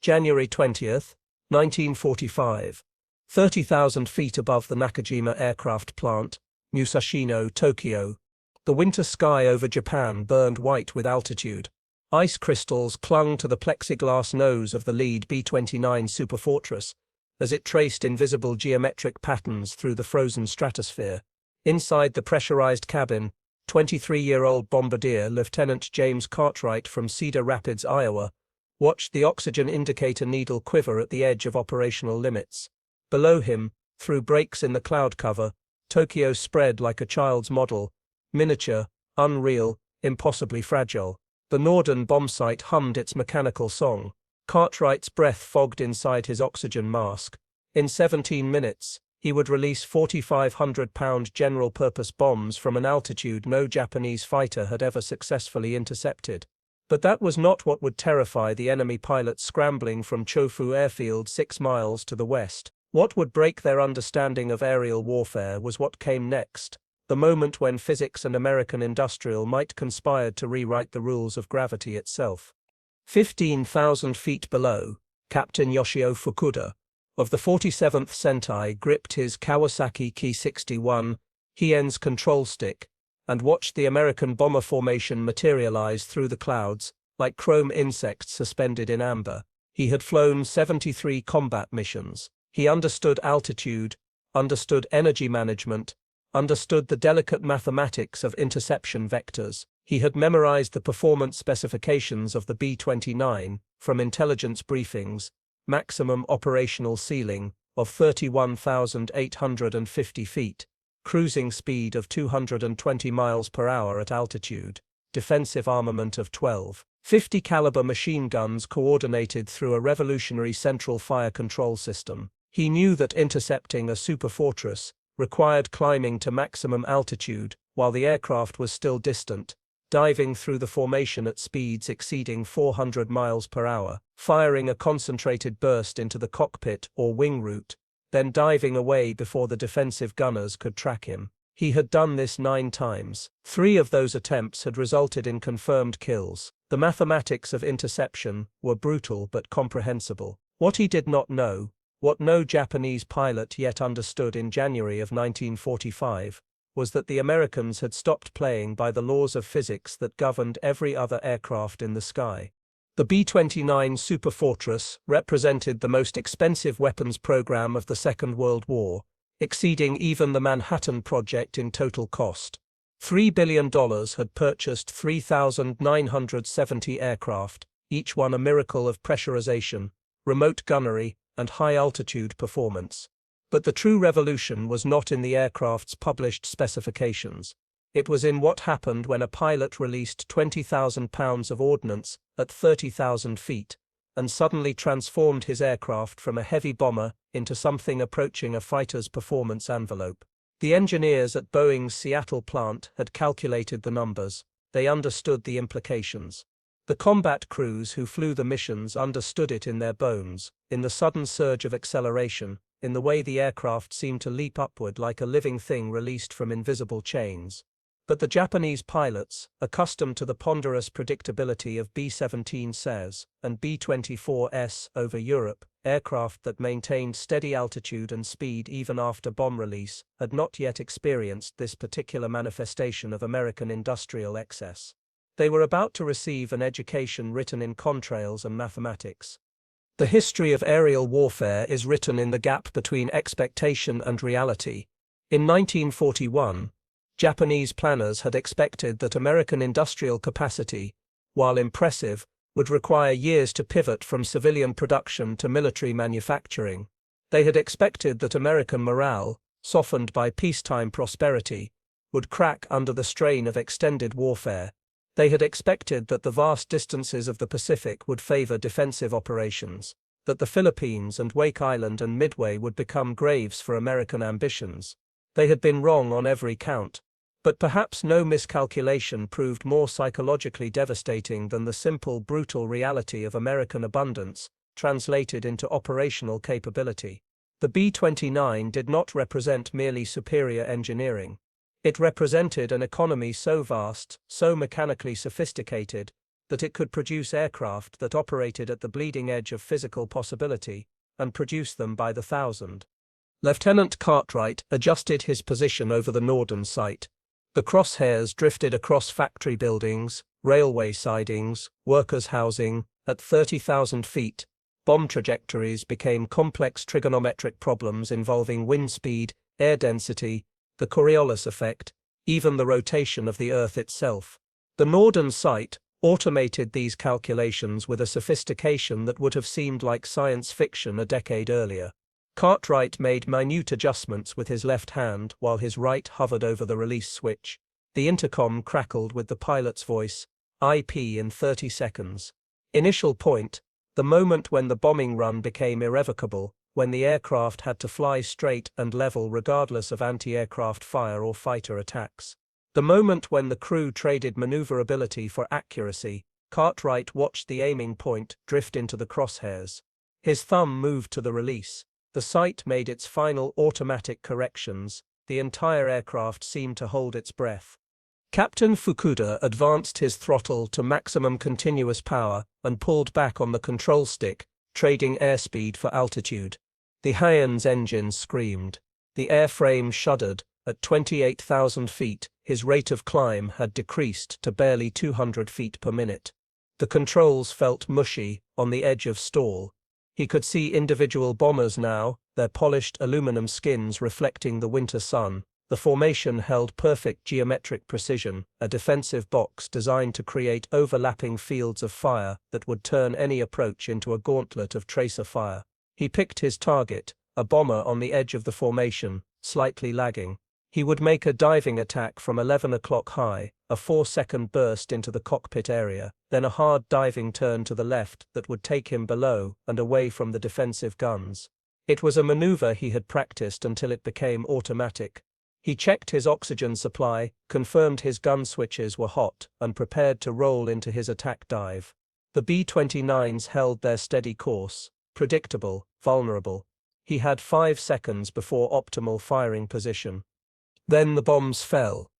January 20th, 1945. 30,000 feet above the Nakajima aircraft plant, Musashino, Tokyo. The winter sky over Japan burned white with altitude. Ice crystals clung to the plexiglass nose of the lead B-29 Superfortress as it traced invisible geometric patterns through the frozen stratosphere. Inside the pressurized cabin, 23-year-old bombardier Lieutenant James Cartwright from Cedar Rapids, Iowa, watched the oxygen indicator needle quiver at the edge of operational limits. Below him, through breaks in the cloud cover, Tokyo spread like a child's model, miniature, unreal, impossibly fragile. The Norden bombsight hummed its mechanical song. Cartwright's breath fogged inside his oxygen mask. In 17 minutes, he would release 4,500-pound general-purpose bombs from an altitude no Japanese fighter had ever successfully intercepted. But that was not what would terrify the enemy pilots scrambling from Chofu Airfield 6 miles to the west. What would break their understanding of aerial warfare was what came next, the moment when physics and American industrial might conspired to rewrite the rules of gravity itself. 15,000 feet below, Captain Yoshio Fukuda, of the 47th Sentai, gripped his Kawasaki Ki-61 Hien's control stick and watched the American bomber formation materialize through the clouds like chrome insects suspended in amber. He had flown 73 combat missions. He understood altitude, understood energy management, understood the delicate mathematics of interception vectors. He had memorized the performance specifications of the B-29 from intelligence briefings, maximum operational ceiling of 31,850 feet, cruising speed of 220 miles per hour at altitude, defensive armament of 12 .50 caliber machine guns coordinated through a revolutionary central fire control system. He knew that intercepting a superfortress required climbing to maximum altitude while the aircraft was still distant, diving through the formation at speeds exceeding 400 miles per hour, firing a concentrated burst into the cockpit or wing root, then diving away before the defensive gunners could track him. He had done this 9 times. 3 of those attempts had resulted in confirmed kills. The mathematics of interception were brutal but comprehensible. What he did not know, what no Japanese pilot yet understood in January of 1945, was that the Americans had stopped playing by the laws of physics that governed every other aircraft in the sky. The B-29 Superfortress represented the most expensive weapons program of the Second World War, exceeding even the Manhattan Project in total cost. $3 billion had purchased 3,970 aircraft, each one a miracle of pressurization, remote gunnery, and high-altitude performance. But the true revolution was not in the aircraft's published specifications. It was in what happened when a pilot released 20,000 pounds of ordnance at 30,000 feet, and suddenly transformed his aircraft from a heavy bomber into something approaching a fighter's performance envelope. The engineers at Boeing's Seattle plant had calculated the numbers. They understood the implications. The combat crews who flew the missions understood it in their bones, in the sudden surge of acceleration, in the way the aircraft seemed to leap upward like a living thing released from invisible chains. But the Japanese pilots, accustomed to the ponderous predictability of B-17s and B-24s over Europe, aircraft that maintained steady altitude and speed even after bomb release, had not yet experienced this particular manifestation of American industrial excess. They were about to receive an education written in contrails and mathematics. The history of aerial warfare is written in the gap between expectation and reality. In 1941, Japanese planners had expected that American industrial capacity, while impressive, would require years to pivot from civilian production to military manufacturing. They had expected that American morale, softened by peacetime prosperity, would crack under the strain of extended warfare. They had expected that the vast distances of the Pacific would favor defensive operations, that the Philippines and Wake Island and Midway would become graves for American ambitions. They had been wrong on every count, but perhaps no miscalculation proved more psychologically devastating than the simple, brutal reality of American abundance, translated into operational capability. The B-29 did not represent merely superior engineering. It represented an economy so vast, so mechanically sophisticated, that it could produce aircraft that operated at the bleeding edge of physical possibility, and produce them by the thousand. Lieutenant Cartwright adjusted his position over the Norden site. The crosshairs drifted across factory buildings, railway sidings, workers' housing. At 30,000 feet, bomb trajectories became complex trigonometric problems involving wind speed, air density, the Coriolis effect, even the rotation of the Earth itself. The Norden site automated these calculations with a sophistication that would have seemed like science fiction a decade earlier. Cartwright made minute adjustments with his left hand while his right hovered over the release switch. The intercom crackled with the pilot's voice, IP in 30 seconds. Initial point, the moment when the bombing run became irrevocable, when the aircraft had to fly straight and level regardless of anti-aircraft fire or fighter attacks. The moment when the crew traded maneuverability for accuracy. Cartwright watched the aiming point drift into the crosshairs. His thumb moved to the release. The sight made its final automatic corrections. The entire aircraft seemed to hold its breath. Captain Fukuda advanced his throttle to maximum continuous power and pulled back on the control stick, trading airspeed for altitude. The Hyan's engine screamed. The airframe shuddered. At 28,000 feet, his rate of climb had decreased to barely 200 feet per minute. The controls felt mushy, on the edge of stall. He could see individual bombers now, their polished aluminum skins reflecting the winter sun. The formation held perfect geometric precision, a defensive box designed to create overlapping fields of fire that would turn any approach into a gauntlet of tracer fire. He picked his target, a bomber on the edge of the formation, slightly lagging. He would make a diving attack from 11 o'clock high, a 4-second burst into the cockpit area, then a hard diving turn to the left that would take him below and away from the defensive guns. It was a maneuver he had practiced until it became automatic. He checked his oxygen supply, confirmed his gun switches were hot, and prepared to roll into his attack dive. The B-29s held their steady course, predictable, vulnerable. He had 5 seconds before optimal firing position. Then the bombs fell.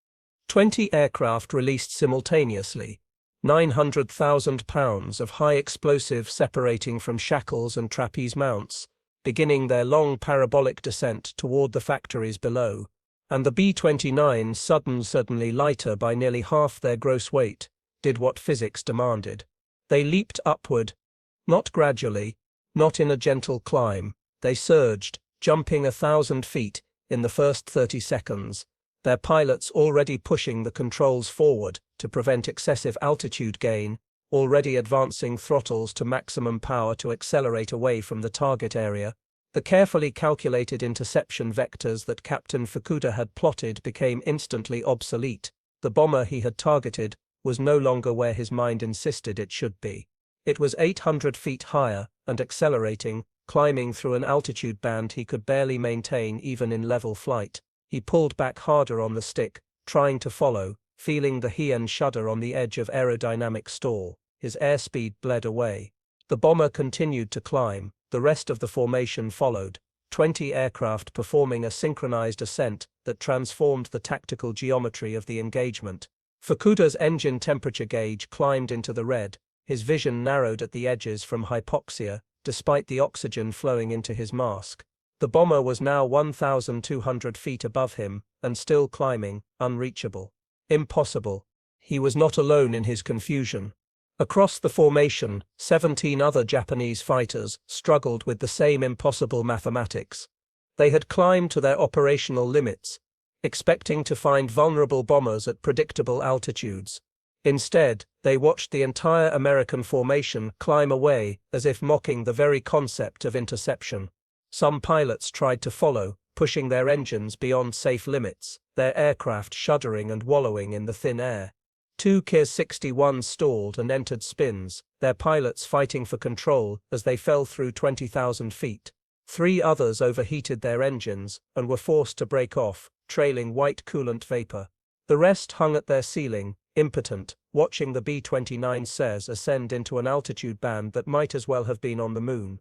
20 aircraft released simultaneously, 900,000 pounds of high explosive separating from shackles and trapeze mounts, beginning their long parabolic descent toward the factories below. And the B-29s, suddenly lighter by nearly half their gross weight, did what physics demanded. They leaped upward, not gradually, not in a gentle climb. They surged, jumping 1,000 feet in the first 30 seconds, their pilots already pushing the controls forward to prevent excessive altitude gain, already advancing throttles to maximum power to accelerate away from the target area. The carefully calculated interception vectors that Captain Fukuda had plotted became instantly obsolete. The bomber he had targeted was no longer where his mind insisted it should be. It was 800 feet higher and accelerating, climbing through an altitude band he could barely maintain even in level flight. He pulled back harder on the stick, trying to follow, feeling the Hyan shudder on the edge of aerodynamic stall. His airspeed bled away. The bomber continued to climb. The rest of the formation followed, 20 aircraft performing a synchronized ascent that transformed the tactical geometry of the engagement. Fukuda's engine temperature gauge climbed into the red, his vision narrowed at the edges from hypoxia, despite the oxygen flowing into his mask. The bomber was now 1,200 feet above him, and still climbing, unreachable. Impossible. He was not alone in his confusion. Across the formation, 17 other Japanese fighters struggled with the same impossible mathematics. They had climbed to their operational limits, expecting to find vulnerable bombers at predictable altitudes. Instead, they watched the entire American formation climb away as if mocking the very concept of interception. Some pilots tried to follow, pushing their engines beyond safe limits, their aircraft shuddering and wallowing in the thin air. 2 Kir-61s stalled and entered spins, their pilots fighting for control as they fell through 20,000 feet. 3 others overheated their engines and were forced to break off, trailing white coolant vapor. The rest hung at their ceiling, impotent, watching the B-29s ascend into an altitude band that might as well have been on the moon.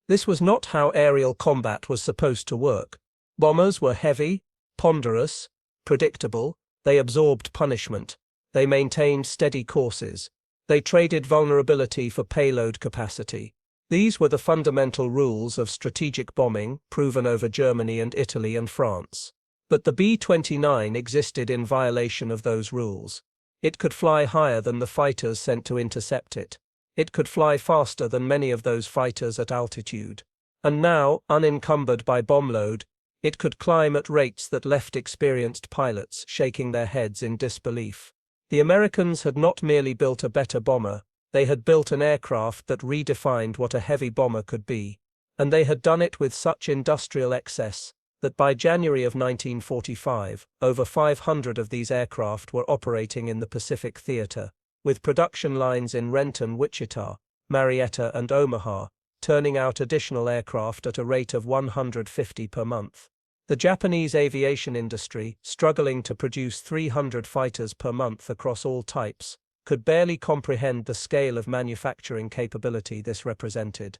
This was not how aerial combat was supposed to work. Bombers were heavy, ponderous, predictable. They absorbed punishment. They maintained steady courses. They traded vulnerability for payload capacity. These were the fundamental rules of strategic bombing, proven over Germany and Italy and France. But the B-29 existed in violation of those rules. It could fly higher than the fighters sent to intercept it. It could fly faster than many of those fighters at altitude. And now, unencumbered by bomb load, it could climb at rates that left experienced pilots shaking their heads in disbelief. The Americans had not merely built a better bomber, they had built an aircraft that redefined what a heavy bomber could be. And they had done it with such industrial excess that by January of 1945, over 500 of these aircraft were operating in the Pacific Theater, with production lines in Renton, Wichita, Marietta, and Omaha, turning out additional aircraft at a rate of 150 per month. The Japanese aviation industry, struggling to produce 300 fighters per month across all types, could barely comprehend the scale of manufacturing capability this represented.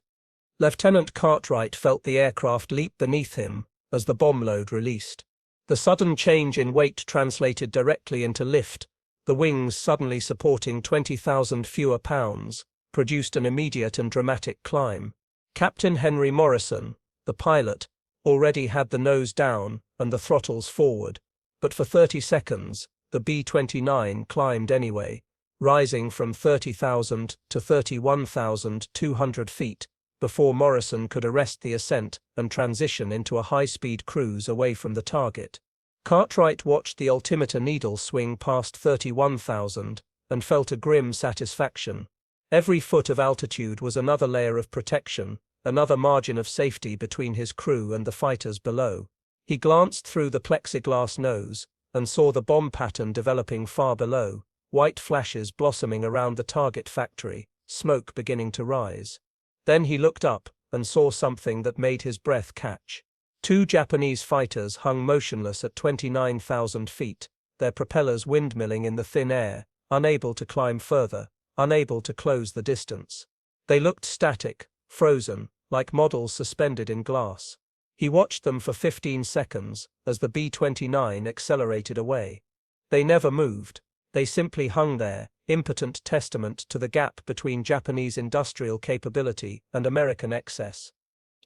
Lieutenant Cartwright felt the aircraft leap beneath him as the bomb load released. The sudden change in weight translated directly into lift. The wings, suddenly supporting 20,000 fewer pounds, produced an immediate and dramatic climb. Captain Henry Morrison, the pilot, already had the nose down and the throttles forward, but for 30 seconds, the B-29 climbed anyway, rising from 30,000 to 31,200 feet, before Morrison could arrest the ascent and transition into a high-speed cruise away from the target. Cartwright watched the altimeter needle swing past 31,000 and felt a grim satisfaction. Every foot of altitude was another layer of protection, another margin of safety between his crew and the fighters below. He glanced through the plexiglass nose and saw the bomb pattern developing far below, white flashes blossoming around the target factory, smoke beginning to rise. Then he looked up and saw something that made his breath catch. Two Japanese fighters hung motionless at 29,000 feet, their propellers windmilling in the thin air, unable to climb further, unable to close the distance. They looked static, frozen, like models suspended in glass. He watched them for 15 seconds as the B-29 accelerated away. They never moved. They simply hung there, impotent testament to the gap between Japanese industrial capability and American excess.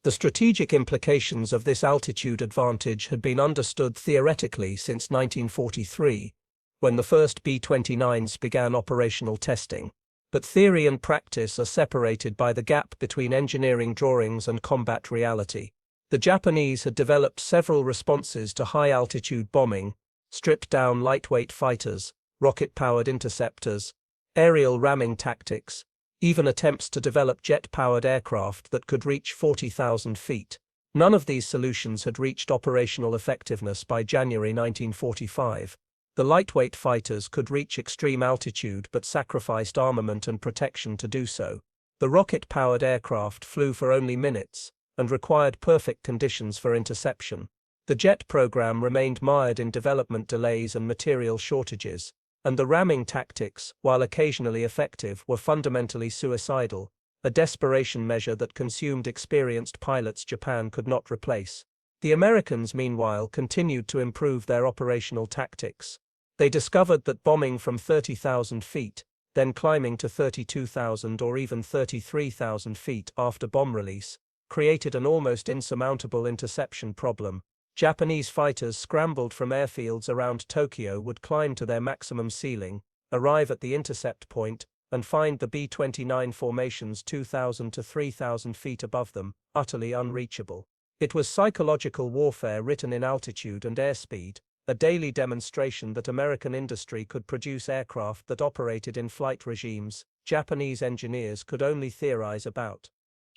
The strategic implications of this altitude advantage had been understood theoretically since 1943, when the first B-29s began operational testing. But theory and practice are separated by the gap between engineering drawings and combat reality. The Japanese had developed several responses to high-altitude bombing, stripped-down lightweight fighters, rocket-powered interceptors, aerial ramming tactics, even attempts to develop jet-powered aircraft that could reach 40,000 feet. None of these solutions had reached operational effectiveness by January 1945. The lightweight fighters could reach extreme altitude but sacrificed armament and protection to do so. The rocket-powered aircraft flew for only minutes and required perfect conditions for interception. The jet program remained mired in development delays and material shortages, and the ramming tactics, while occasionally effective, were fundamentally suicidal, a desperation measure that consumed experienced pilots Japan could not replace. The Americans, meanwhile, continued to improve their operational tactics. They discovered that bombing from 30,000 feet, then climbing to 32,000 or even 33,000 feet after bomb release, created an almost insurmountable interception problem. Japanese fighters scrambled from airfields around Tokyo would climb to their maximum ceiling, arrive at the intercept point, and find the B-29 formations 2,000 to 3,000 feet above them, utterly unreachable. It was psychological warfare written in altitude and airspeed, a daily demonstration that American industry could produce aircraft that operated in flight regimes Japanese engineers could only theorize about.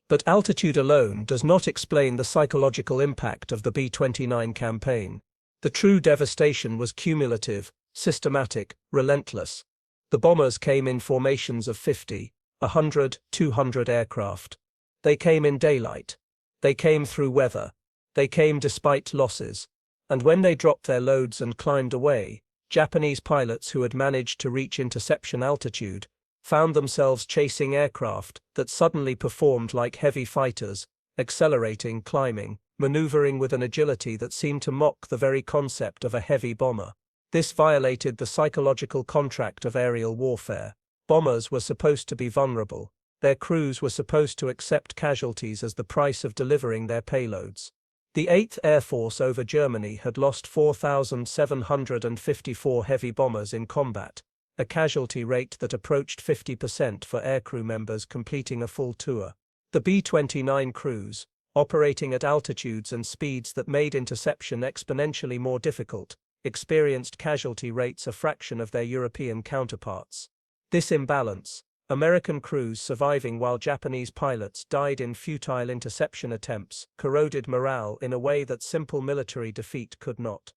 But altitude alone does not explain the psychological impact of the B-29 campaign. The true devastation was cumulative, systematic, relentless. The bombers came in formations of 50, 100, 200 aircraft. They came in daylight. They came through weather. They came despite losses. And when they dropped their loads and climbed away, Japanese pilots who had managed to reach interception altitude found themselves chasing aircraft that suddenly performed like heavy fighters, accelerating, climbing, maneuvering with an agility that seemed to mock the very concept of a heavy bomber. This violated the psychological contract of aerial warfare. Bombers were supposed to be vulnerable. Their crews were supposed to accept casualties as the price of delivering their payloads. The 8th Air Force over Germany had lost 4,754 heavy bombers in combat, a casualty rate that approached 50% for aircrew members completing a full tour. The B-29 crews, operating at altitudes and speeds that made interception exponentially more difficult, experienced casualty rates a fraction of their European counterparts. This imbalance, American crews surviving while Japanese pilots died in futile interception attempts, corroded morale in a way that simple military defeat could not.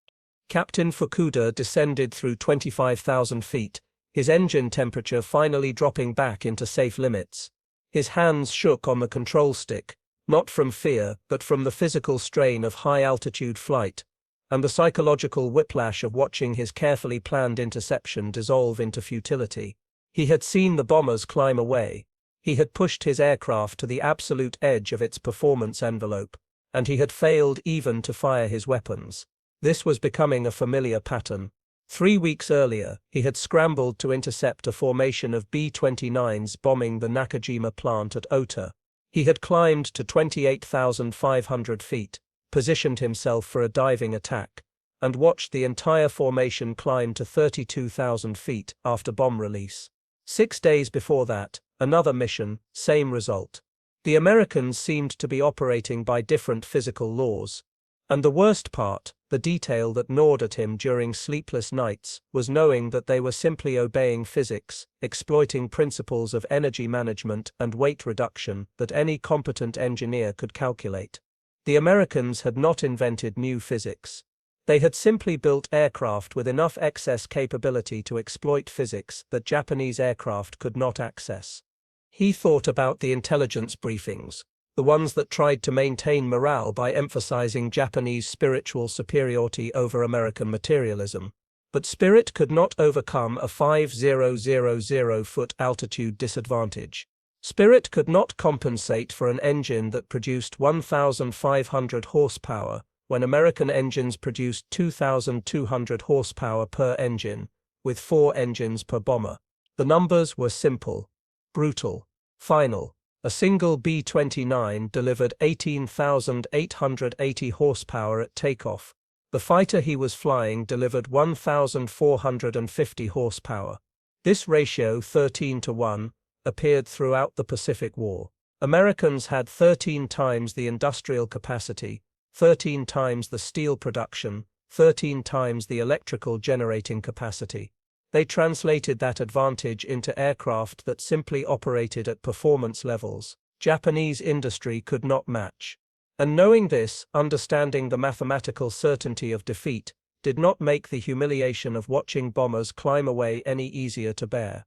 Captain Fukuda descended through 25,000 feet, his engine temperature finally dropping back into safe limits. His hands shook on the control stick, not from fear but from the physical strain of high-altitude flight, and the psychological whiplash of watching his carefully planned interception dissolve into futility. He had seen the bombers climb away. He had pushed his aircraft to the absolute edge of its performance envelope, and he had failed even to fire his weapons. This was becoming a familiar pattern. 3 weeks earlier, he had scrambled to intercept a formation of B-29s bombing the Nakajima plant at Ota. He had climbed to 28,500 feet, positioned himself for a diving attack, and watched the entire formation climb to 32,000 feet after bomb release. 6 days before that, another mission, same result. The Americans seemed to be operating by different physical laws. And the worst part, the detail that gnawed at him during sleepless nights, was knowing that they were simply obeying physics, exploiting principles of energy management and weight reduction that any competent engineer could calculate. The Americans had not invented new physics. They had simply built aircraft with enough excess capability to exploit physics that Japanese aircraft could not access. He thought about the intelligence briefings, the ones that tried to maintain morale by emphasizing Japanese spiritual superiority over American materialism. But spirit could not overcome a 5,000-foot altitude disadvantage. Spirit could not compensate for an engine that produced 1,500 horsepower, when American engines produced 2,200 horsepower per engine, with 4 engines per bomber. The numbers were simple, brutal, final. A single B-29 delivered 18,880 horsepower at takeoff. The fighter he was flying delivered 1,450 horsepower. This ratio, 13-1, appeared throughout the Pacific War. Americans had 13 times the industrial capacity, 13 times the steel production, 13 times the electrical generating capacity. They translated that advantage into aircraft that simply operated at performance levels Japanese industry could not match. And knowing this, understanding the mathematical certainty of defeat, did not make the humiliation of watching bombers climb away any easier to bear.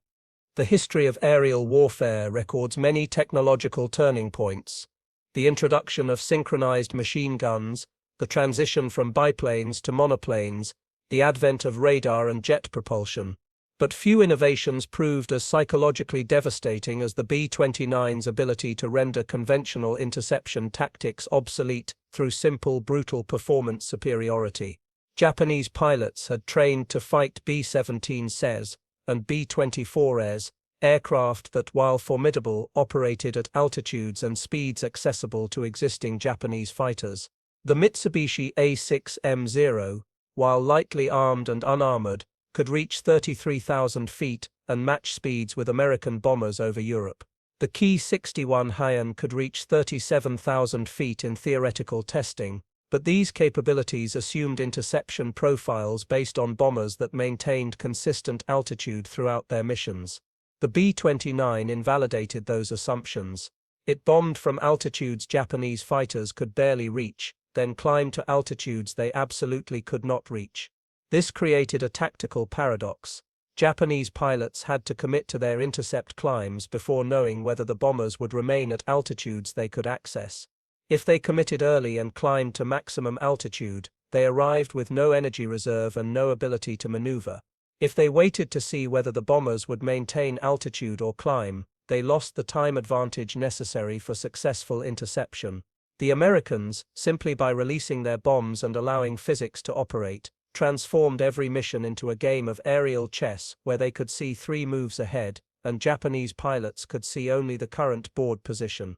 The history of aerial warfare records many technological turning points. The introduction of synchronized machine guns, the transition from biplanes to monoplanes, the advent of radar and jet propulsion. But few innovations proved as psychologically devastating as the B-29's ability to render conventional interception tactics obsolete through simple, brutal performance superiority. Japanese pilots had trained to fight B-17Cs and B-24Es, aircraft that, while formidable, operated at altitudes and speeds accessible to existing Japanese fighters. The Mitsubishi A6M0, while lightly armed and unarmored, could reach 33,000 feet and match speeds with American bombers over Europe. The Ki-61 Haiyan could reach 37,000 feet in theoretical testing, but these capabilities assumed interception profiles based on bombers that maintained consistent altitude throughout their missions. The B-29 invalidated those assumptions. It bombed from altitudes Japanese fighters could barely reach, then climbed to altitudes they absolutely could not reach. This created a tactical paradox. Japanese pilots had to commit to their intercept climbs before knowing whether the bombers would remain at altitudes they could access. If they committed early and climbed to maximum altitude, they arrived with no energy reserve and no ability to maneuver. If they waited to see whether the bombers would maintain altitude or climb, they lost the time advantage necessary for successful interception. The Americans, simply by releasing their bombs and allowing physics to operate, transformed every mission into a game of aerial chess where they could see 3 moves ahead and Japanese pilots could see only the current board position.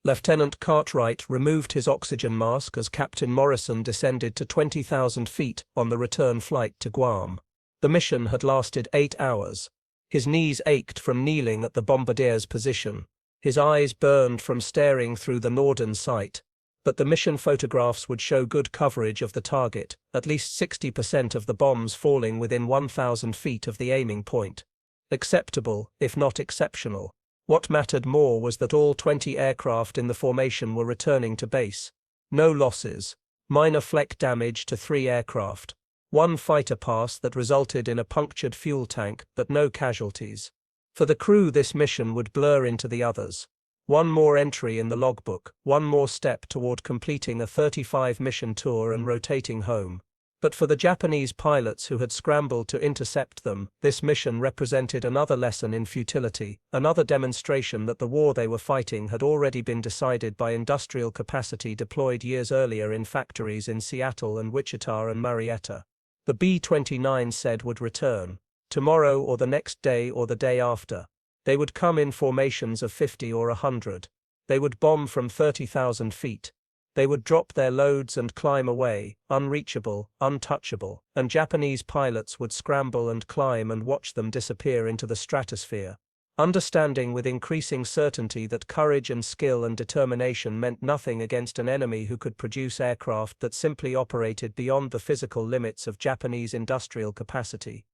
Lieutenant Cartwright removed his oxygen mask as Captain Morrison descended to 20,000 feet on the return flight to Guam. The mission had lasted 8 hours. His knees ached from kneeling at the bombardier's position. His eyes burned from staring through the Norden sight. But the mission photographs would show good coverage of the target, at least 60% of the bombs falling within 1,000 feet of the aiming point. Acceptable, if not exceptional. What mattered more was that all 20 aircraft in the formation were returning to base. No losses. Minor flak damage to 3 aircraft. One fighter pass that resulted in a punctured fuel tank, but no casualties. For the crew, this mission would blur into the others. One more entry in the logbook, one more step toward completing a 35-mission tour and rotating home. But for the Japanese pilots who had scrambled to intercept them, this mission represented another lesson in futility, another demonstration that the war they were fighting had already been decided by industrial capacity deployed years earlier in factories in Seattle and Wichita and Marietta. The B-29 said would return, tomorrow or the next day or the day after. They would come in formations of 50 or 100. They would bomb from 30,000 feet. They would drop their loads and climb away, unreachable, untouchable, and Japanese pilots would scramble and climb and watch them disappear into the stratosphere. Understanding with increasing certainty that courage and skill and determination meant nothing against an enemy who could produce aircraft that simply operated beyond the physical limits of Japanese industrial capacity.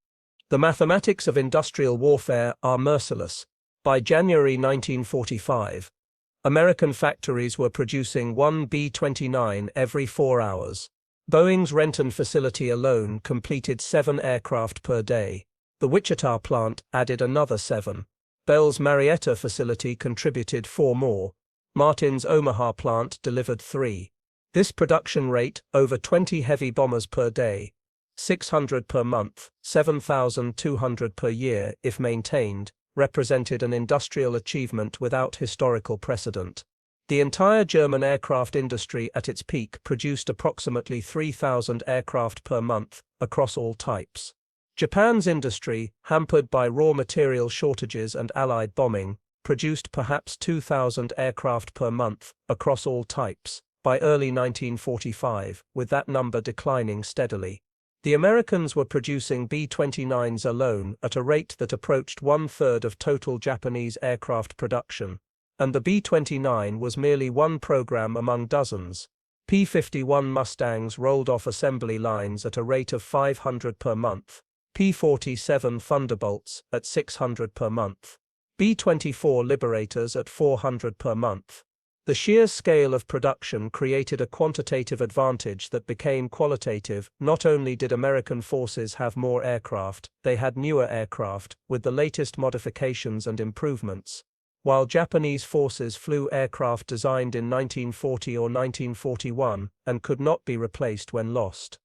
The mathematics of industrial warfare are merciless. By January 1945, American factories were producing one B-29 every 4 hours. Boeing's Renton facility alone completed 7 aircraft per day. The Wichita plant added another 7. Bell's Marietta facility contributed 4 more. Martin's Omaha plant delivered 3. This production rate, over 20 heavy bombers per day, 600 per month, 7,200 per year if maintained, represented an industrial achievement without historical precedent. The entire German aircraft industry at its peak produced approximately 3,000 aircraft per month, across all types. Japan's industry, hampered by raw material shortages and Allied bombing, produced perhaps 2,000 aircraft per month, across all types, by early 1945, with that number declining steadily. The Americans were producing B-29s alone at a rate that approached 1/3 of total Japanese aircraft production, and the B-29 was merely one program among dozens. P-51 Mustangs rolled off assembly lines at a rate of 500 per month, P-47 Thunderbolts at 600 per month, B-24 Liberators at 400 per month. The sheer scale of production created a quantitative advantage that became qualitative. Not only did American forces have more aircraft, they had newer aircraft, with the latest modifications and improvements, while Japanese forces flew aircraft designed in 1940 or 1941 and could not be replaced when lost.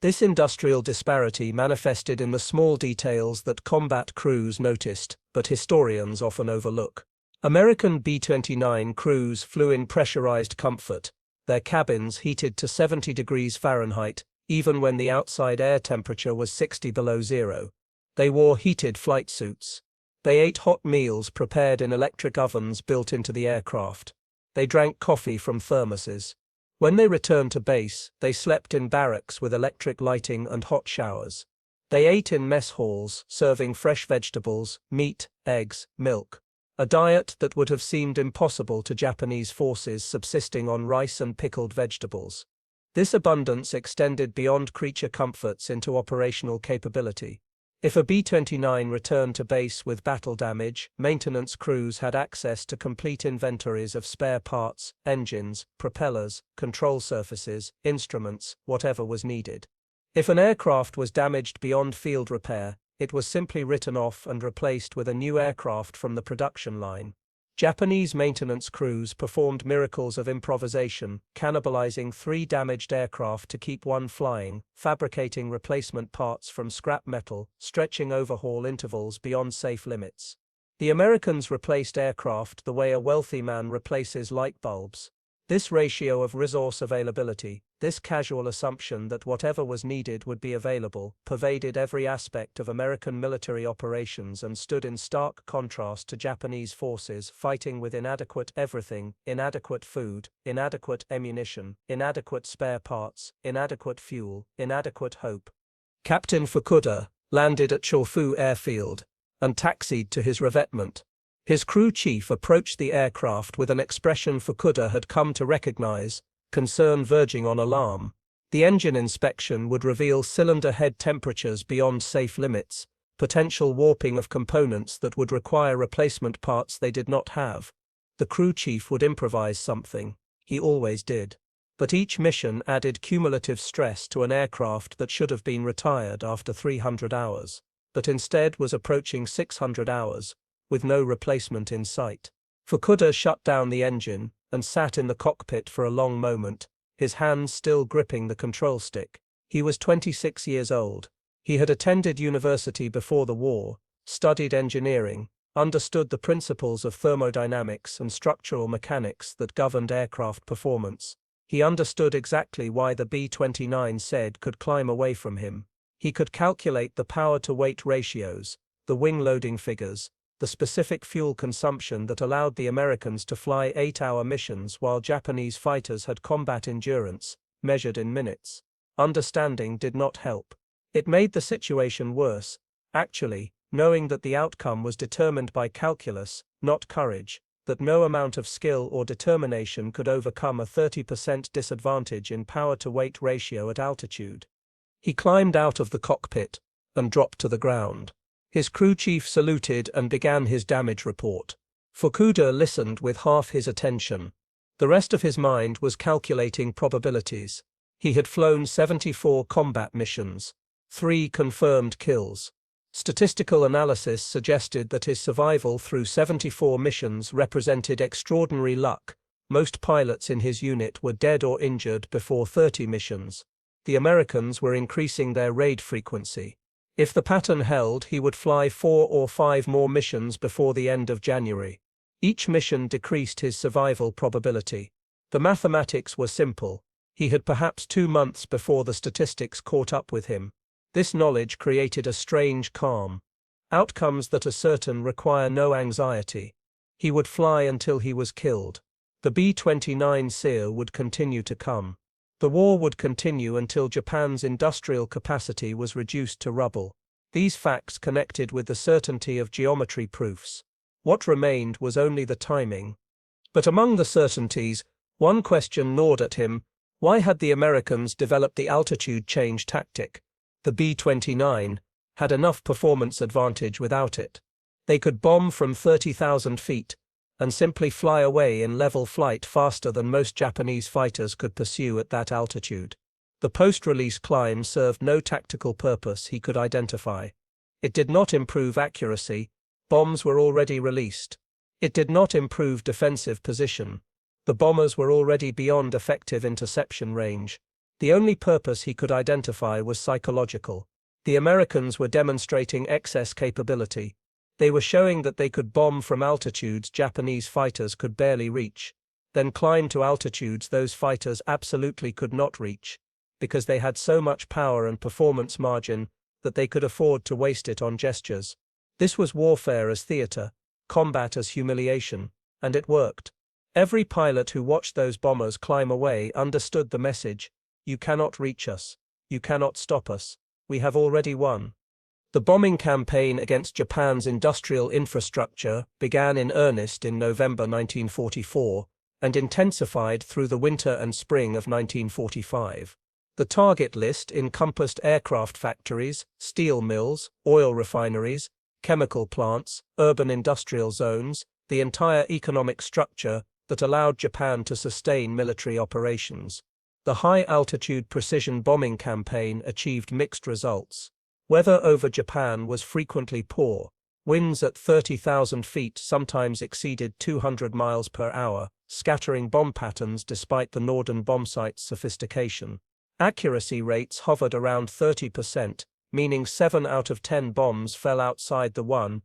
This industrial disparity manifested in the small details that combat crews noticed, but historians often overlook. American B-29 crews flew in pressurized comfort, their cabins heated to 70 degrees Fahrenheit, even when the outside air temperature was 60 below zero. They wore heated flight suits. They ate hot meals prepared in electric ovens built into the aircraft. They drank coffee from thermoses. When they returned to base, they slept in barracks with electric lighting and hot showers. They ate in mess halls, serving fresh vegetables, meat, eggs, milk. A diet that would have seemed impossible to Japanese forces subsisting on rice and pickled vegetables. This abundance extended beyond creature comforts into operational capability. If a B-29 returned to base with battle damage, maintenance crews had access to complete inventories of spare parts, engines, propellers, control surfaces, instruments, whatever was needed. If an aircraft was damaged beyond field repair, it was simply written off and replaced with a new aircraft from the production line. Japanese maintenance crews performed miracles of improvisation, cannibalizing 3 damaged aircraft to keep one flying, fabricating replacement parts from scrap metal, stretching overhaul intervals beyond safe limits. The Americans replaced aircraft the way a wealthy man replaces light bulbs. This ratio of resource availability, this casual assumption that whatever was needed would be available, pervaded every aspect of American military operations and stood in stark contrast to Japanese forces fighting with inadequate everything, inadequate food, inadequate ammunition, inadequate spare parts, inadequate fuel, inadequate hope. Captain Fukuda landed at Chofu Airfield and taxied to his revetment. His crew chief approached the aircraft with an expression Fukuda had come to recognize, concern verging on alarm. The engine inspection would reveal cylinder head temperatures beyond safe limits, potential warping of components that would require replacement parts they did not have. The crew chief would improvise something. He always did. But each mission added cumulative stress to an aircraft that should have been retired after 300 hours, but instead was approaching 600 hours, with no replacement in sight. Fukuda shut down the engine and sat in the cockpit for a long moment, his hands still gripping the control stick. He was 26 years old. He had attended university before the war, studied engineering, understood the principles of thermodynamics and structural mechanics that governed aircraft performance. He understood exactly why the B-29 said could climb away from him. He could calculate the power-to-weight ratios, the wing loading figures, the specific fuel consumption that allowed the Americans to fly 8-hour missions while Japanese fighters had combat endurance, measured in minutes. Understanding did not help. It made the situation worse, actually, knowing that the outcome was determined by calculus, not courage, that no amount of skill or determination could overcome a 30% disadvantage in power-to-weight ratio at altitude. He climbed out of the cockpit and dropped to the ground. His crew chief saluted and began his damage report. Fukuda listened with half his attention. The rest of his mind was calculating probabilities. He had flown 74 combat missions, 3 confirmed kills. Statistical analysis suggested that his survival through 74 missions represented extraordinary luck. Most pilots in his unit were dead or injured before 30 missions. The Americans were increasing their raid frequency. If the pattern held, he would fly 4 or 5 more missions before the end of January. Each mission decreased his survival probability. The mathematics were simple. He had perhaps 2 months before the statistics caught up with him. This knowledge created a strange calm. Outcomes that are certain require no anxiety. He would fly until he was killed. The B-29 Seer would continue to come. The war would continue until Japan's industrial capacity was reduced to rubble. These facts connected with the certainty of geometry proofs. What remained was only the timing. But among the certainties, one question gnawed at him: why had the Americans developed the altitude change tactic? The B-29 had enough performance advantage without it. They could bomb from 30,000 feet and simply fly away in level flight faster than most Japanese fighters could pursue at that altitude. The post-release climb served no tactical purpose he could identify. It did not improve accuracy. Bombs were already released. It did not improve defensive position. The bombers were already beyond effective interception range. The only purpose he could identify was psychological. The Americans were demonstrating excess capability. They were showing that they could bomb from altitudes Japanese fighters could barely reach, then climb to altitudes those fighters absolutely could not reach, because they had so much power and performance margin that they could afford to waste it on gestures. This was warfare as theater, combat as humiliation, and it worked. Every pilot who watched those bombers climb away understood the message: you cannot reach us, you cannot stop us, we have already won. The bombing campaign against Japan's industrial infrastructure began in earnest in November 1944 and intensified through the winter and spring of 1945. The target list encompassed aircraft factories, steel mills, oil refineries, chemical plants, urban industrial zones, the entire economic structure that allowed Japan to sustain military operations. The high-altitude precision bombing campaign achieved mixed results. Weather over Japan was frequently poor. Winds at 30,000 feet sometimes exceeded 200 miles per hour, scattering bomb patterns despite the northern bombsite's sophistication. Accuracy rates hovered around 30%, meaning 7 out of 10 bombs fell outside the 1,000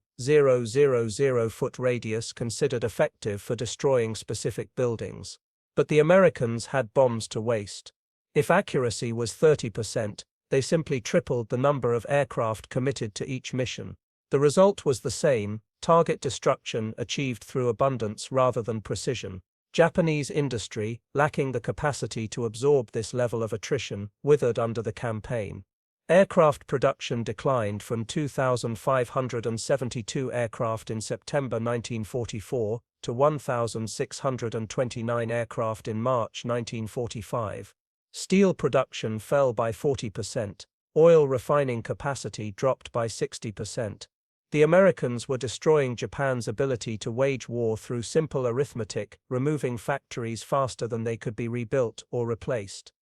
foot radius considered effective for destroying specific buildings. But the Americans had bombs to waste. If accuracy was 30%, they simply tripled the number of aircraft committed to each mission. The result was the same: target destruction achieved through abundance rather than precision. Japanese industry, lacking the capacity to absorb this level of attrition, withered under the campaign. Aircraft production declined from 2,572 aircraft in September 1944 to 1,629 aircraft in March 1945. Steel production fell by 40%. Oil refining capacity dropped by 60%. The Americans were destroying Japan's ability to wage war through simple arithmetic, removing factories faster than they could be rebuilt or replaced.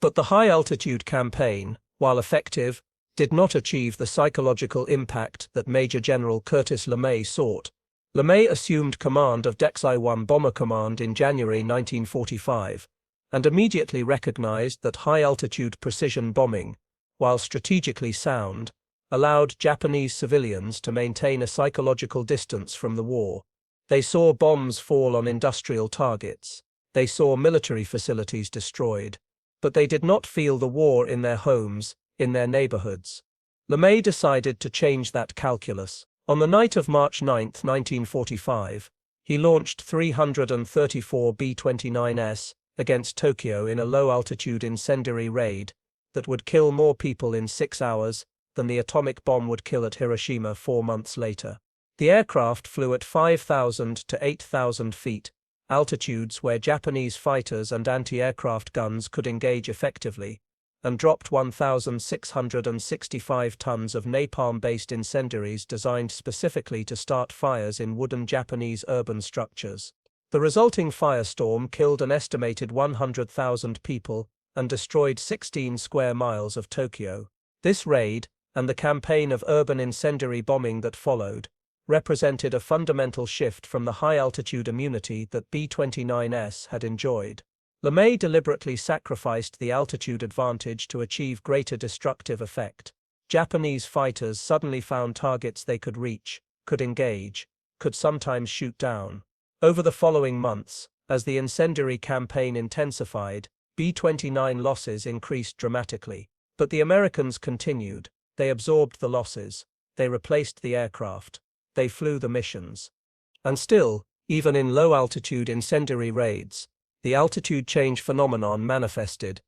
But the high-altitude campaign, while effective, did not achieve the psychological impact that Major General Curtis LeMay sought. LeMay assumed command of Dexai 1 Bomber Command in January 1945, and immediately recognized that high-altitude precision bombing, while strategically sound, allowed Japanese civilians to maintain a psychological distance from the war. They saw bombs fall on industrial targets. They saw military facilities destroyed. But they did not feel the war in their homes, in their neighborhoods. LeMay decided to change that calculus. On the night of March 9, 1945, he launched 334 B-29s against Tokyo in a low-altitude incendiary raid that would kill more people in 6 hours than the atomic bomb would kill at Hiroshima 4 months later. The aircraft flew at 5,000 to 8,000 feet, altitudes where Japanese fighters and anti-aircraft guns could engage effectively, and dropped 1,665 tons of napalm-based incendiaries designed specifically to start fires in wooden Japanese urban structures. The resulting firestorm killed an estimated 100,000 people and destroyed 16 square miles of Tokyo. This raid, and the campaign of urban incendiary bombing that followed, represented a fundamental shift from the high-altitude immunity that B-29s had enjoyed. LeMay deliberately sacrificed the altitude advantage to achieve greater destructive effect. Japanese fighters suddenly found targets they could reach, could engage, could sometimes shoot down. Over the following months, as the incendiary campaign intensified, B-29 losses increased dramatically. But the Americans continued. They absorbed the losses. They replaced the aircraft. They flew the missions. And still, even in low-altitude incendiary raids, the altitude change phenomenon manifested.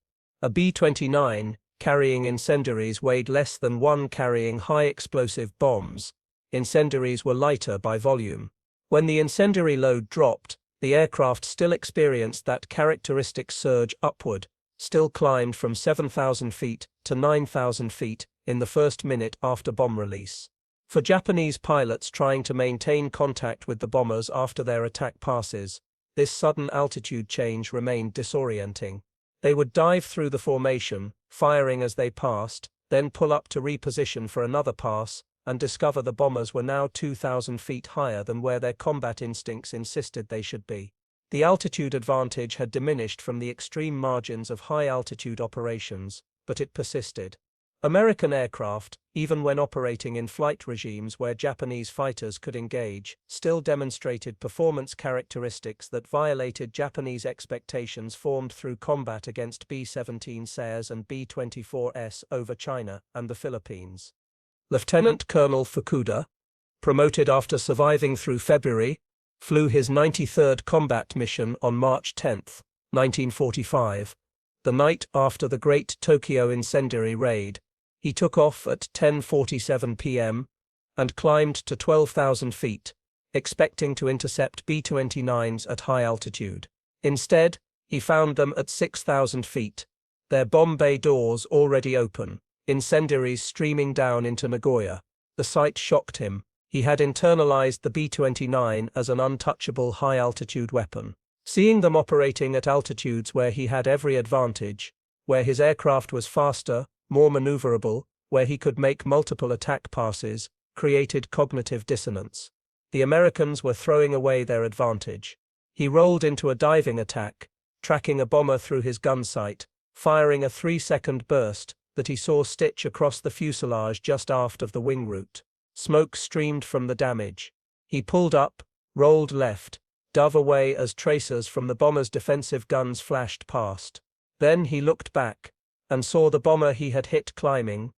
A B-29, carrying incendiaries, weighed less than one carrying high-explosive bombs. Incendiaries were lighter by volume. When the incendiary load dropped, the aircraft still experienced that characteristic surge upward, still climbed from 7,000 feet to 9,000 feet in the first minute after bomb release. For Japanese pilots trying to maintain contact with the bombers after their attack passes, this sudden altitude change remained disorienting. They would dive through the formation, firing as they passed, then pull up to reposition for another pass, and discover the bombers were now 2,000 feet higher than where their combat instincts insisted they should be. The altitude advantage had diminished from the extreme margins of high-altitude operations, but it persisted. American aircraft, even when operating in flight regimes where Japanese fighters could engage, still demonstrated performance characteristics that violated Japanese expectations formed through combat against B-17 Sayers and B-24s over China and the Philippines. Lieutenant Colonel Fukuda, promoted after surviving through February, flew his 93rd combat mission on March 10, 1945, the night after the Great Tokyo Incendiary Raid. He took off at 10:47 p.m. and climbed to 12,000 feet, expecting to intercept B-29s at high altitude. Instead, he found them at 6,000 feet, their bomb bay doors already open, incendiaries streaming down into Nagoya. The sight shocked him. He had internalized the B-29 as an untouchable high-altitude weapon. Seeing them operating at altitudes where he had every advantage, where his aircraft was faster, more maneuverable, where he could make multiple attack passes, created cognitive dissonance. The Americans were throwing away their advantage. He rolled into a diving attack, tracking a bomber through his gun sight, firing a 3-second burst that he saw stitch across the fuselage just aft of the wing root. Smoke streamed from the damage. He pulled up, rolled left, dove away as tracers from the bomber's defensive guns flashed past. Then he looked back and saw the bomber he had hit climbing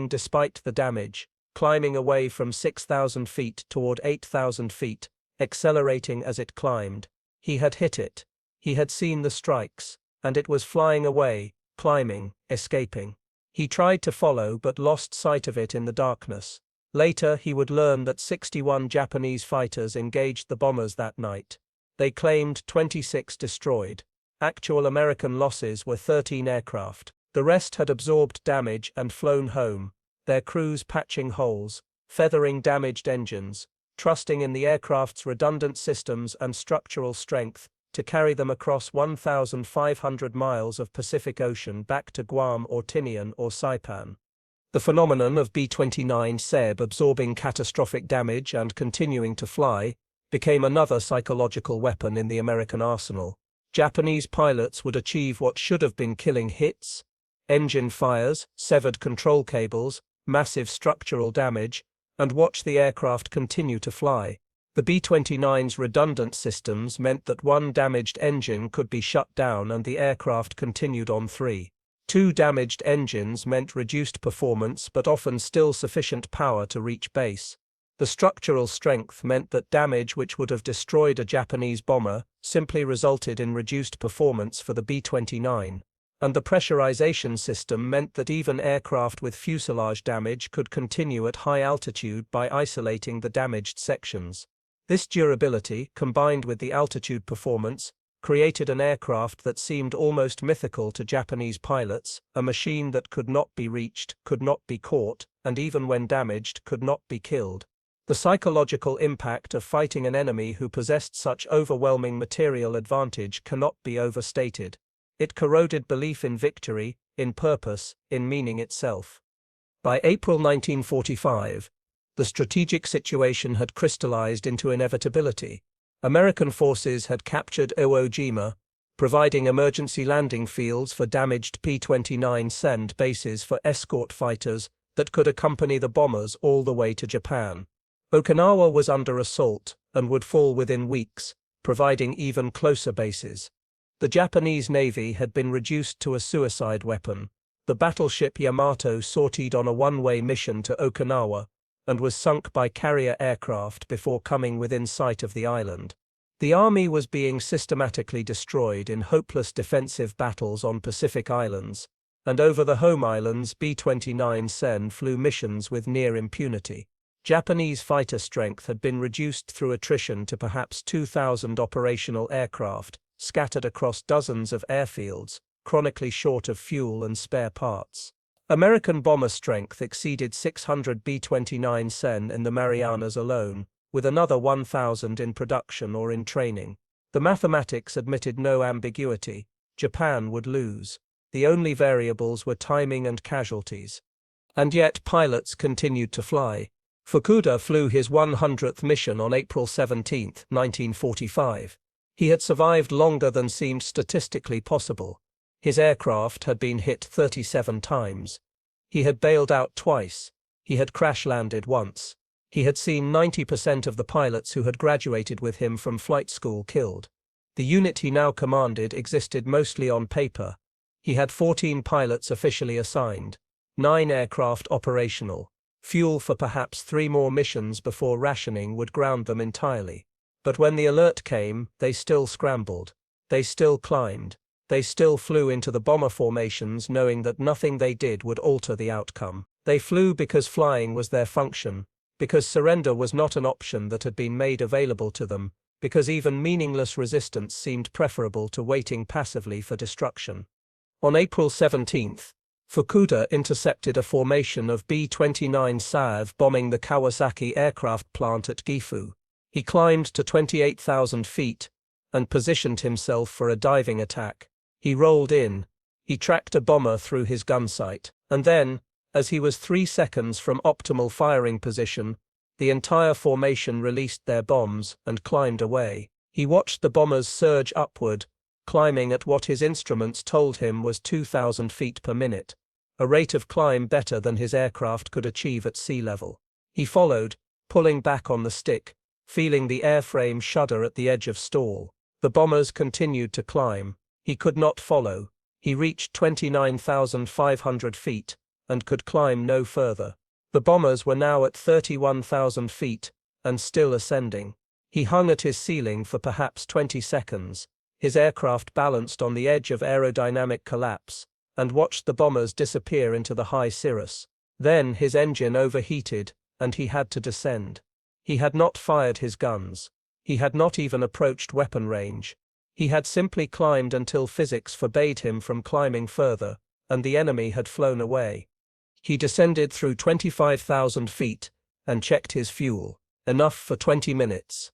despite the damage, climbing away from 6,000 feet toward 8,000 feet, accelerating as it climbed. He had hit it. He had seen the strikes, and it was flying away, climbing, escaping. He tried to follow but lost sight of it in the darkness. Later he would learn that 61 Japanese fighters engaged the bombers that night. They claimed 26 destroyed. Actual American losses were 13 aircraft. The rest had absorbed damage and flown home, their crews patching holes, feathering damaged engines, trusting in the aircraft's redundant systems and structural strength to carry them across 1,500 miles of Pacific Ocean back to Guam or Tinian or Saipan. The phenomenon of B-29 Seb absorbing catastrophic damage and continuing to fly became another psychological weapon in the American arsenal. Japanese pilots would achieve what should have been killing hits: engine fires, severed control cables, massive structural damage, and watch the aircraft continue to fly. The B-29's redundant systems meant that one damaged engine could be shut down and the aircraft continued on 2 damaged engines meant reduced performance but often still sufficient power to reach base. The structural strength meant that damage which would have destroyed a Japanese bomber simply resulted in reduced performance for the B-29. And the pressurization system meant that even aircraft with fuselage damage could continue at high altitude by isolating the damaged sections. This durability, combined with the altitude performance, created an aircraft that seemed almost mythical to Japanese pilots, a machine that could not be reached, could not be caught, and even when damaged, could not be killed. The psychological impact of fighting an enemy who possessed such overwhelming material advantage cannot be overstated. It corroded belief in victory, in purpose, in meaning itself. By April 1945, the strategic situation had crystallized into inevitability. American forces had captured Iwo Jima, providing emergency landing fields for damaged P-29 sand bases for escort fighters that could accompany the bombers all the way to Japan. Okinawa was under assault and would fall within weeks, providing even closer bases. The Japanese Navy had been reduced to a suicide weapon. The battleship Yamato sortied on a one-way mission to Okinawa and was sunk by carrier aircraft before coming within sight of the island. The army was being systematically destroyed in hopeless defensive battles on Pacific islands, and over the home islands B-29 Sen flew missions with near impunity. Japanese fighter strength had been reduced through attrition to perhaps 2,000 operational aircraft, scattered across dozens of airfields, chronically short of fuel and spare parts. American bomber strength exceeded 600 B-29 Sen in the Marianas alone, with another 1,000 in production or in training. The mathematics admitted no ambiguity. Japan would lose. The only variables were timing and casualties. And yet pilots continued to fly. Fukuda flew his 100th mission on April 17, 1945. He had survived longer than seemed statistically possible. His aircraft had been hit 37 times. He had bailed out twice. He had crash-landed once. He had seen 90% of the pilots who had graduated with him from flight school killed. The unit he now commanded existed mostly on paper. He had 14 pilots officially assigned, 9 aircraft operational, fuel for perhaps 3 more missions before rationing would ground them entirely. But when the alert came, they still scrambled. They still climbed. They still flew into the bomber formations knowing that nothing they did would alter the outcome. They flew because flying was their function, because surrender was not an option that had been made available to them, because even meaningless resistance seemed preferable to waiting passively for destruction. On April 17, Fukuda intercepted a formation of B-29 SAV bombing the Kawasaki aircraft plant at Gifu. He climbed to 28,000 feet and positioned himself for a diving attack. He rolled in. He tracked a bomber through his gun sight. And then, as he was 3 seconds from optimal firing position, the entire formation released their bombs and climbed away. He watched the bombers surge upward, climbing at what his instruments told him was 2,000 feet per minute, a rate of climb better than his aircraft could achieve at sea level. He followed, pulling back on the stick, feeling the airframe shudder at the edge of stall. The bombers continued to climb. He could not follow. He reached 29,500 feet, and could climb no further. The bombers were now at 31,000 feet, and still ascending. He hung at his ceiling for perhaps 20 seconds, his aircraft balanced on the edge of aerodynamic collapse, and watched the bombers disappear into the high cirrus. Then his engine overheated, and he had to descend. He had not fired his guns. He had not even approached weapon range. He had simply climbed until physics forbade him from climbing further, and the enemy had flown away. He descended through 25,000 feet, and checked his fuel. Enough for 20 minutes.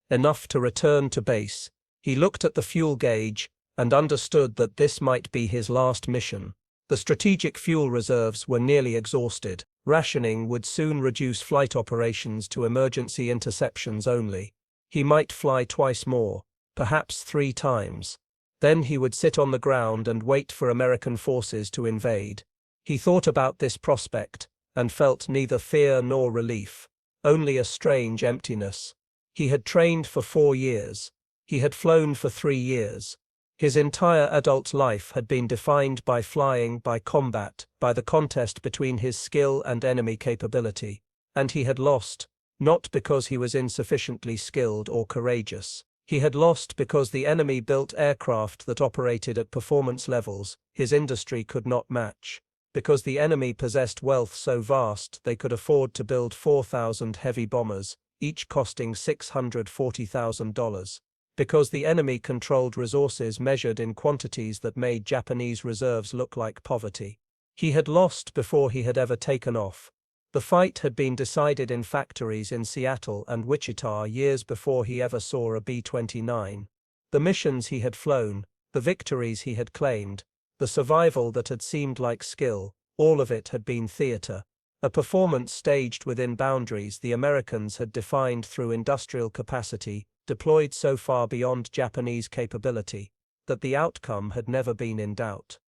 Enough to return to base. He looked at the fuel gauge, and understood that this might be his last mission. The strategic fuel reserves were nearly exhausted. Rationing would soon reduce flight operations to emergency interceptions only. He might fly twice more, perhaps 3 times. Then he would sit on the ground and wait for American forces to invade. He thought about this prospect, and felt neither fear nor relief, only a strange emptiness. He had trained for 4 years. He had flown for 3 years. His entire adult life had been defined by flying, by combat, by the contest between his skill and enemy capability. And he had lost, not because he was insufficiently skilled or courageous. He had lost because the enemy built aircraft that operated at performance levels his industry could not match. Because the enemy possessed wealth so vast they could afford to build 4,000 heavy bombers, each costing $640,000. Because the enemy controlled resources measured in quantities that made Japanese reserves look like poverty. He had lost before he had ever taken off. The fight had been decided in factories in Seattle and Wichita years before he ever saw a B-29. The missions he had flown, the victories he had claimed, the survival that had seemed like skill, all of it had been theater. A performance staged within boundaries the Americans had defined through industrial capacity, deployed so far beyond Japanese capability, that the outcome had never been in doubt.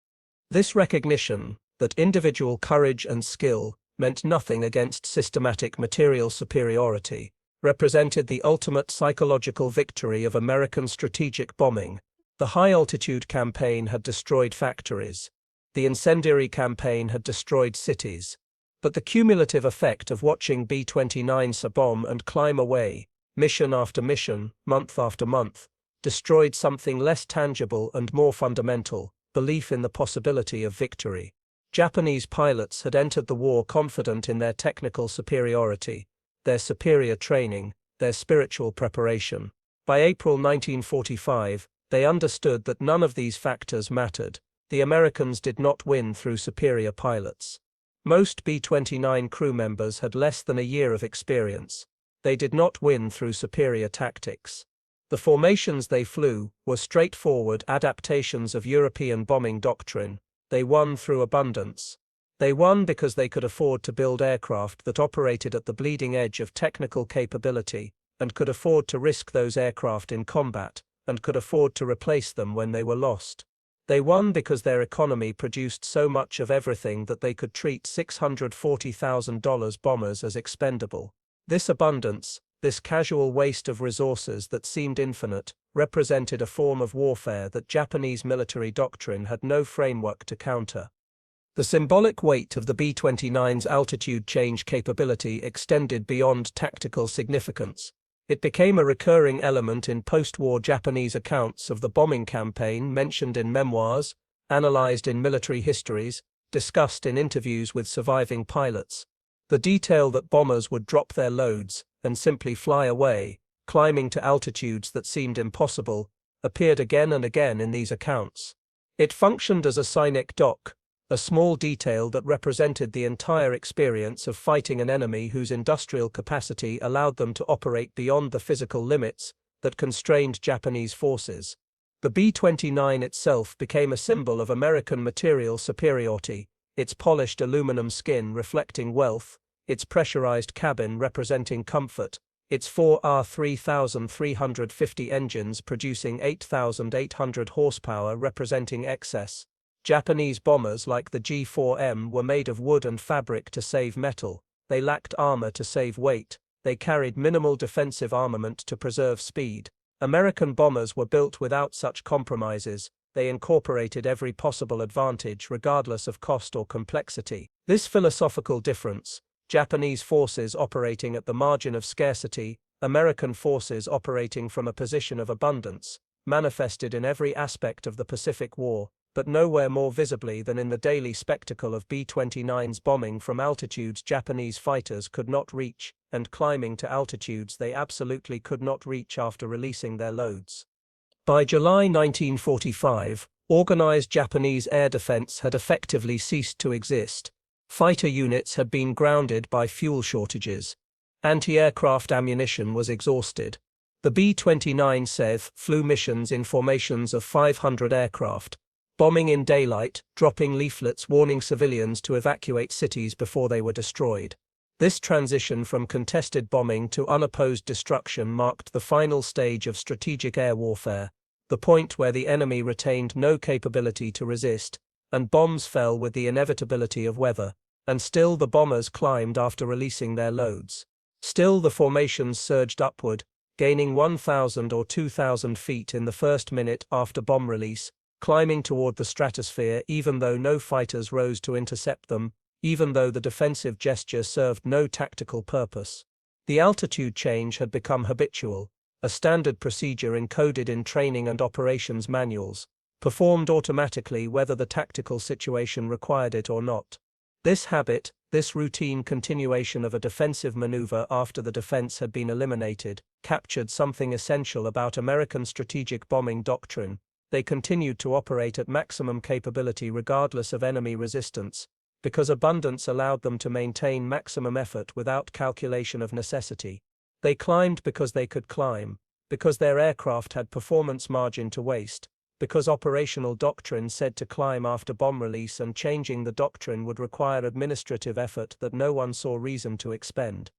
This recognition, that individual courage and skill meant nothing against systematic material superiority, represented the ultimate psychological victory of American strategic bombing. The high-altitude campaign had destroyed factories. The incendiary campaign had destroyed cities. But the cumulative effect of watching B-29s bomb and climb away, mission after mission, month after month, destroyed something less tangible and more fundamental, belief in the possibility of victory. Japanese pilots had entered the war confident in their technical superiority, their superior training, their spiritual preparation. By April 1945, they understood that none of these factors mattered. The Americans did not win through superior pilots. Most B-29 crew members had less than a year of experience. They did not win through superior tactics. The formations they flew were straightforward adaptations of European bombing doctrine. They won through abundance. They won because they could afford to build aircraft that operated at the bleeding edge of technical capability, and could afford to risk those aircraft in combat, and could afford to replace them when they were lost. They won because their economy produced so much of everything that they could treat $640,000 bombers as expendable. This abundance, this casual waste of resources that seemed infinite, represented a form of warfare that Japanese military doctrine had no framework to counter. The symbolic weight of the B-29's altitude change capability extended beyond tactical significance. It became a recurring element in post-war Japanese accounts of the bombing campaign mentioned in memoirs, analyzed in military histories, discussed in interviews with surviving pilots. The detail that bombers would drop their loads and simply fly away, climbing to altitudes that seemed impossible, appeared again and again in these accounts. It functioned as a synecdoche, a small detail that represented the entire experience of fighting an enemy whose industrial capacity allowed them to operate beyond the physical limits that constrained Japanese forces. The B-29 itself became a symbol of American material superiority, its polished aluminum skin reflecting wealth, its pressurized cabin representing comfort, its 4R-3350 engines producing 8,800 horsepower representing excess. Japanese bombers like the G-4M were made of wood and fabric to save metal. They lacked armor to save weight. they carried minimal defensive armament to preserve speed. American bombers were built without such compromises. They incorporated every possible advantage regardless of cost or complexity. This philosophical difference, Japanese forces operating at the margin of scarcity, American forces operating from a position of abundance, manifested in every aspect of the Pacific War, but nowhere more visibly than in the daily spectacle of B-29s bombing from altitudes Japanese fighters could not reach, and climbing to altitudes they absolutely could not reach after releasing their loads. By July 1945, organized Japanese air defense had effectively ceased to exist. Fighter units had been grounded by fuel shortages. Anti-aircraft ammunition was exhausted. The B-29 flew missions in formations of 500 aircraft, bombing in daylight, dropping leaflets warning civilians to evacuate cities before they were destroyed. This transition from contested bombing to unopposed destruction marked the final stage of strategic air warfare, the point where the enemy retained no capability to resist, and bombs fell with the inevitability of weather, and still the bombers climbed after releasing their loads. Still the formations surged upward, gaining 1,000 or 2,000 feet in the first minute after bomb release, climbing toward the stratosphere even though no fighters rose to intercept them, even though the defensive gesture served no tactical purpose. The altitude change had become habitual, a standard procedure encoded in training and operations manuals, performed automatically whether the tactical situation required it or not. This habit, this routine continuation of a defensive maneuver after the defense had been eliminated, captured something essential about American strategic bombing doctrine. They continued to operate at maximum capability regardless of enemy resistance, because abundance allowed them to maintain maximum effort without calculation of necessity. They climbed because they could climb, because their aircraft had performance margin to waste, because operational doctrine said to climb after bomb release, and changing the doctrine would require administrative effort that no one saw reason to expend.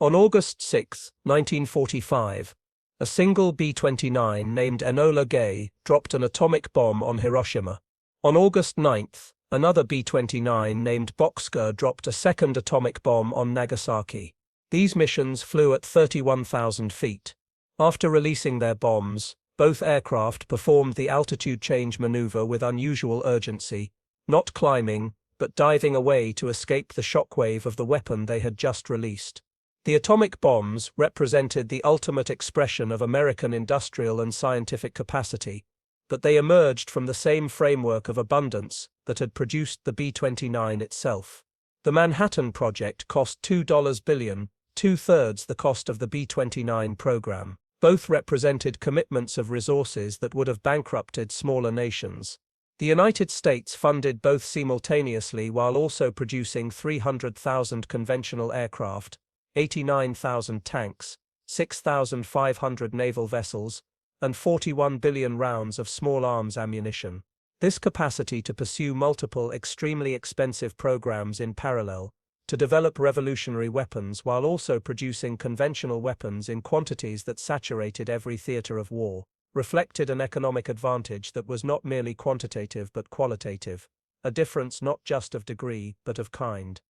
On August 6, 1945, a single B-29 named Enola Gay dropped an atomic bomb on Hiroshima. On August 9, another B-29 named Boxcar dropped a second atomic bomb on Nagasaki. These missions flew at 31,000 feet. After releasing their bombs, both aircraft performed the altitude change maneuver with unusual urgency, not climbing, but diving away to escape the shockwave of the weapon they had just released. The atomic bombs represented the ultimate expression of American industrial and scientific capacity, but they emerged from the same framework of abundance that had produced the B-29 itself. The Manhattan Project cost $2 billion, two-thirds the cost of the B-29 program. Both represented commitments of resources that would have bankrupted smaller nations. The United States funded both simultaneously while also producing 300,000 conventional aircraft, 89,000 tanks, 6,500 naval vessels, and 41 billion rounds of small arms ammunition. This capacity to pursue multiple extremely expensive programs in parallel, to develop revolutionary weapons while also producing conventional weapons in quantities that saturated every theater of war, reflected an economic advantage that was not merely quantitative but qualitative, a difference not just of degree but of kind.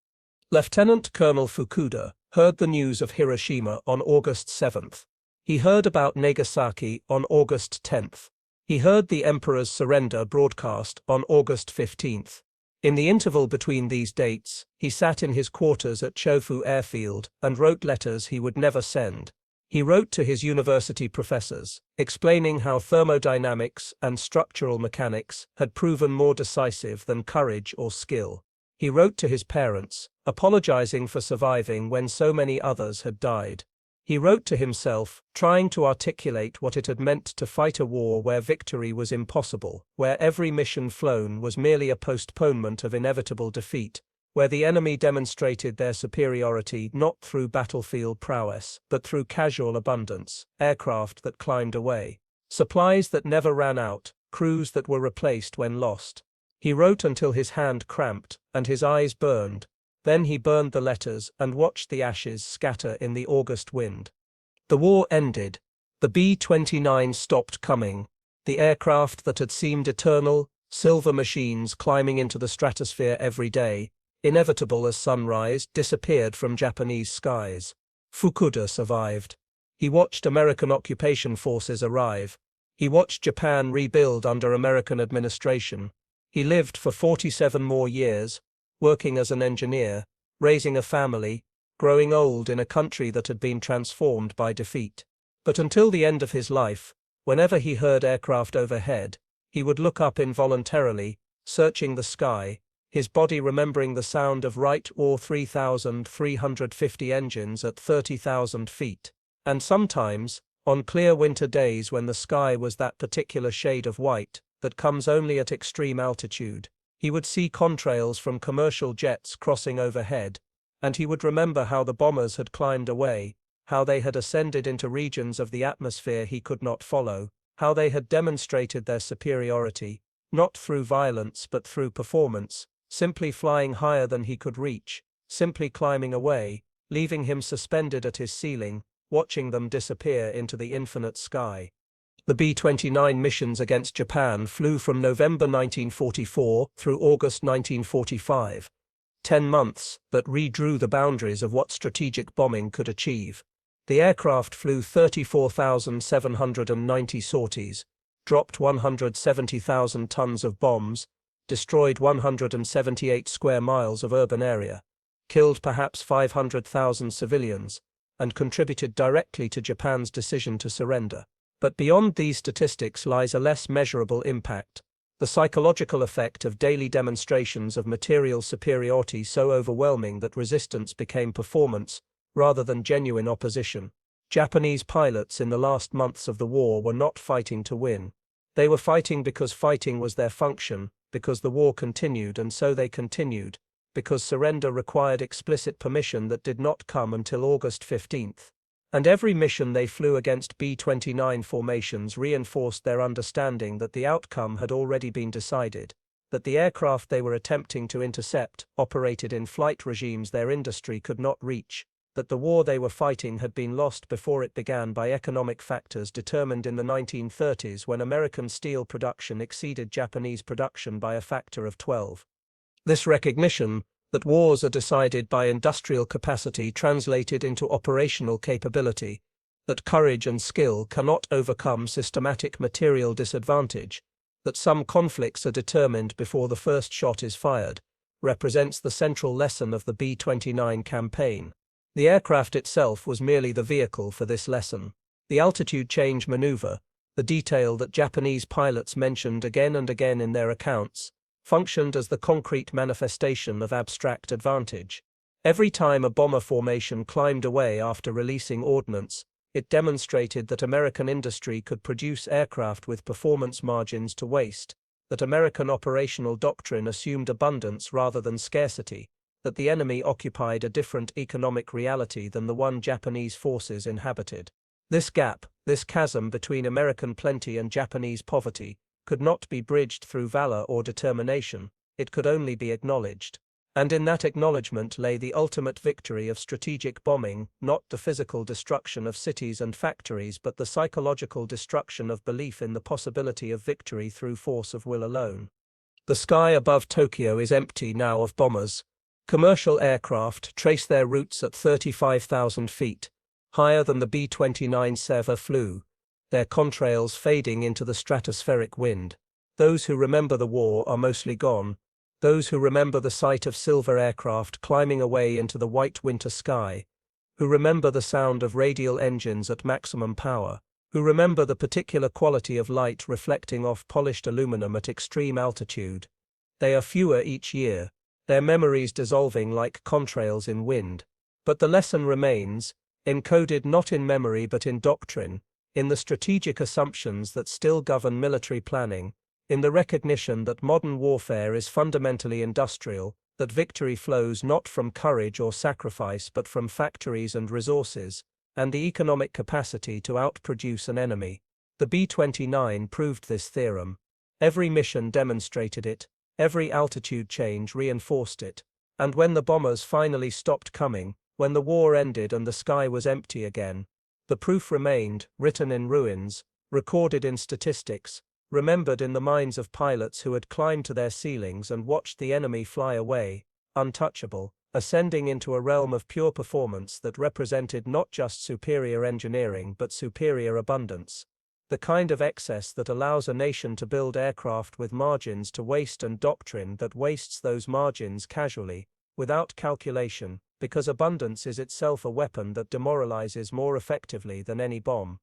Lieutenant Colonel Fukuda heard the news of Hiroshima on August 7. He heard about Nagasaki on August 10. He heard the Emperor's surrender broadcast on August 15. In the interval between these dates, he sat in his quarters at Chofu Airfield and wrote letters he would never send. He wrote to his university professors, explaining how thermodynamics and structural mechanics had proven more decisive than courage or skill. He wrote to his parents, apologizing for surviving when so many others had died. He wrote to himself, trying to articulate what it had meant to fight a war where victory was impossible, where every mission flown was merely a postponement of inevitable defeat, where the enemy demonstrated their superiority not through battlefield prowess, but through casual abundance, aircraft that climbed away, supplies that never ran out, crews that were replaced when lost. He wrote until his hand cramped and his eyes burned. Then he burned the letters and watched the ashes scatter in the August wind. The war ended. The B-29 stopped coming. The aircraft that had seemed eternal, silver machines climbing into the stratosphere every day, inevitable as sunrise, disappeared from Japanese skies. Fukuda survived. He watched American occupation forces arrive. He watched Japan rebuild under American administration. He lived for 47 more years, working as an engineer, raising a family, growing old in a country that had been transformed by defeat. But until the end of his life, whenever he heard aircraft overhead, he would look up involuntarily, searching the sky, his body remembering the sound of Wright or 3,350 engines at 30,000 feet. And sometimes, on clear winter days when the sky was that particular shade of white that comes only at extreme altitude, he would see contrails from commercial jets crossing overhead, and he would remember how the bombers had climbed away, how they had ascended into regions of the atmosphere he could not follow, how they had demonstrated their superiority, not through violence but through performance, simply flying higher than he could reach, simply climbing away, leaving him suspended at his ceiling, watching them disappear into the infinite sky. The B-29 missions against Japan flew from November 1944 through August 1945. 10 months that redrew the boundaries of what strategic bombing could achieve. The aircraft flew 34,790 sorties, dropped 170,000 tons of bombs, destroyed 178 square miles of urban area, killed perhaps 500,000 civilians, and contributed directly to Japan's decision to surrender. But beyond these statistics lies a less measurable impact, the psychological effect of daily demonstrations of material superiority so overwhelming that resistance became performance rather than genuine opposition. Japanese pilots in the last months of the war were not fighting to win. They were fighting because fighting was their function, because the war continued and so they continued, because surrender required explicit permission that did not come until August 15th. And every mission they flew against B-29 formations reinforced their understanding that the outcome had already been decided, that the aircraft they were attempting to intercept operated in flight regimes their industry could not reach, that the war they were fighting had been lost before it began by economic factors determined in the 1930s when American steel production exceeded Japanese production by a factor of 12. This recognition, that wars are decided by industrial capacity translated into operational capability, that courage and skill cannot overcome systematic material disadvantage, that some conflicts are determined before the first shot is fired, represents the central lesson of the B-29 campaign. The aircraft itself was merely the vehicle for this lesson. The altitude change maneuver, the detail that Japanese pilots mentioned again and again in their accounts, functioned as the concrete manifestation of abstract advantage. Every time a bomber formation climbed away after releasing ordnance, it demonstrated that American industry could produce aircraft with performance margins to waste, that American operational doctrine assumed abundance rather than scarcity, that the enemy occupied a different economic reality than the one Japanese forces inhabited. This gap, this chasm between American plenty and Japanese poverty, could not be bridged through valor or determination, it could only be acknowledged. And in that acknowledgement lay the ultimate victory of strategic bombing, not the physical destruction of cities and factories but the psychological destruction of belief in the possibility of victory through force of will alone. The sky above Tokyo is empty now of bombers. Commercial aircraft trace their routes at 35,000 feet, higher than the B-29 ever flew, their contrails fading into the stratospheric wind. Those who remember the war are mostly gone, those who remember the sight of silver aircraft climbing away into the white winter sky, who remember the sound of radial engines at maximum power, who remember the particular quality of light reflecting off polished aluminum at extreme altitude. They are fewer each year, their memories dissolving like contrails in wind. But the lesson remains, encoded not in memory but in doctrine, in the strategic assumptions that still govern military planning, in the recognition that modern warfare is fundamentally industrial, that victory flows not from courage or sacrifice but from factories and resources, and the economic capacity to outproduce an enemy. The B-29 proved this theorem. Every mission demonstrated it, every altitude change reinforced it, and when the bombers finally stopped coming, when the war ended and the sky was empty again, the proof remained, written in ruins, recorded in statistics, remembered in the minds of pilots who had climbed to their ceilings and watched the enemy fly away, untouchable, ascending into a realm of pure performance that represented not just superior engineering but superior abundance, the kind of excess that allows a nation to build aircraft with margins to waste and doctrine that wastes those margins casually, without calculation, because abundance is itself a weapon that demoralizes more effectively than any bomb.